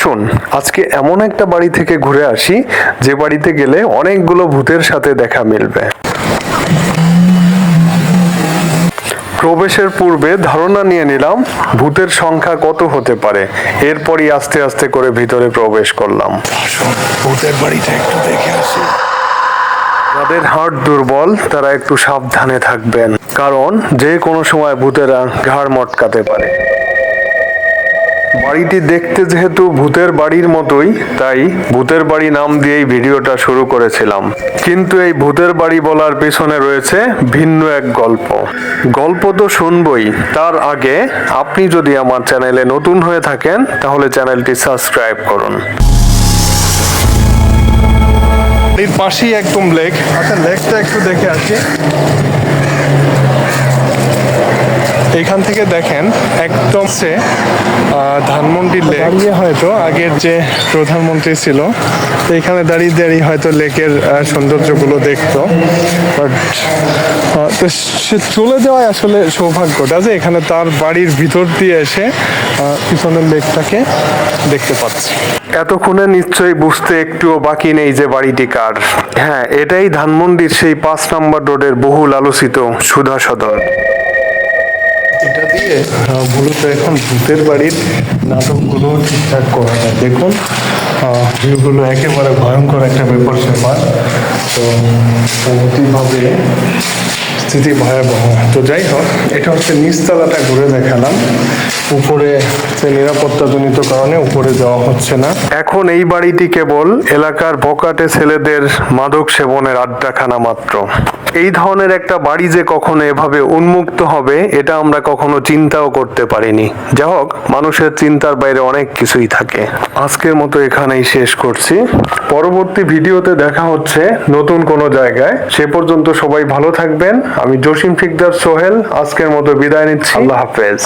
আসুন আজকে এমন একটা বাড়ি থেকে ঘুরে আসি যে বাড়িতে গেলে অনেকগুলো ভূতের সাথে দেখা মিলবে। প্রবেশের পূর্বে ধারণা নিয়ে নিলাম ভূতের সংখ্যা কত হতে পারে, এরপরই আস্তে আস্তে করে ভিতরে প্রবেশ করলাম। ভূতের বাড়িটা একটু দেখে আসি। যাদের হার্ট দুর্বল তারা একটু সাবধানে থাকবেন, কারণ যে কোনো সময় ভূতেরা ঘাড় মটকাতে পারে। বাড়িটি দেখতে যেহেতু ভূতের বাড়ির মতোই, তাই ভূতের বাড়ি নাম দিয়েই ভিডিওটা শুরু করেছিলাম। কিন্তু এই ভূতের বাড়ি বলার পেছনে রয়েছে ভিন্ন এক গল্প। গল্প তো শুনবই, তার আগে আপনি যদি আমার চ্যানেলে নতুন হয়ে থাকেন তাহলে চ্যানেলটি সাবস্ক্রাইব করুন। বাড়ির পাশেই একদম লেক। আচ্ছা, লেকটা একটু দেখে আসি। এখান থেকে দেখেন একদম সে ধানমন্ডি লেক। দাঁড়িয়ে হয়তো আগের যে প্রধানমন্ত্রী ছিল এখানে দাঁড়িয়ে দাঁড়িয়ে হয়তো লেকের সৌন্দর্যগুলো দেখতো, বাট তো সে চলে যাওয়ায় আসলে সৌভাগ্যটা যে এখানে তার বাড়ির ভিতর দিয়ে এসে পিছনের লেকটাকে দেখতে পাচ্ছি। এতক্ষণে নিশ্চয়ই বুঝতে একটুও বাকি নেই যে বাড়িটি কার। হ্যাঁ, এটাই ধানমন্ডির সেই 5 নম্বর রোডের বহুল আলোচিত সুধা সদন। এটা দিয়ে মূলত এখন ভূতের বাড়ির নাটকগুলো ঠিকঠাক করা যায়। দেখুন ভিউগুলো একেবারে ভয়ঙ্কর একটা ব্যাপার স্যাপার। তো অতিভাবে স্থিতি ভয়াবহ। তো যাই হোক, এটা হচ্ছে নিচতলাটা ঘুরে দেখালাম। উপরে নিরাপত্তাজনিত কারণে উপরে যাওয়া হচ্ছে না। এখন এই বাড়িটি কেবল এলাকার বকাটে ছেলেদের মাদক সেবনের আড্ডাখানা মাত্র। এই ধরনের একটা বাড়ি যে কখনো এভাবে উন্মুক্ত হবে এটা আমরা কখনো চিন্তাও করতে পারিনি। যা হোক, মানুষের চিন্তার বাইরে অনেক কিছুই থাকে। আজকের মতো এখানেই শেষ করছি। পরবর্তী ভিডিওতে দেখা হচ্ছে নতুন কোনো জায়গায়। সে পর্যন্ত সবাই ভালো থাকবেন। আমি জসিম ঠিকদার সোহেল আজকের মতো বিদায় নিচ্ছি। আল্লাহ হাফেজ।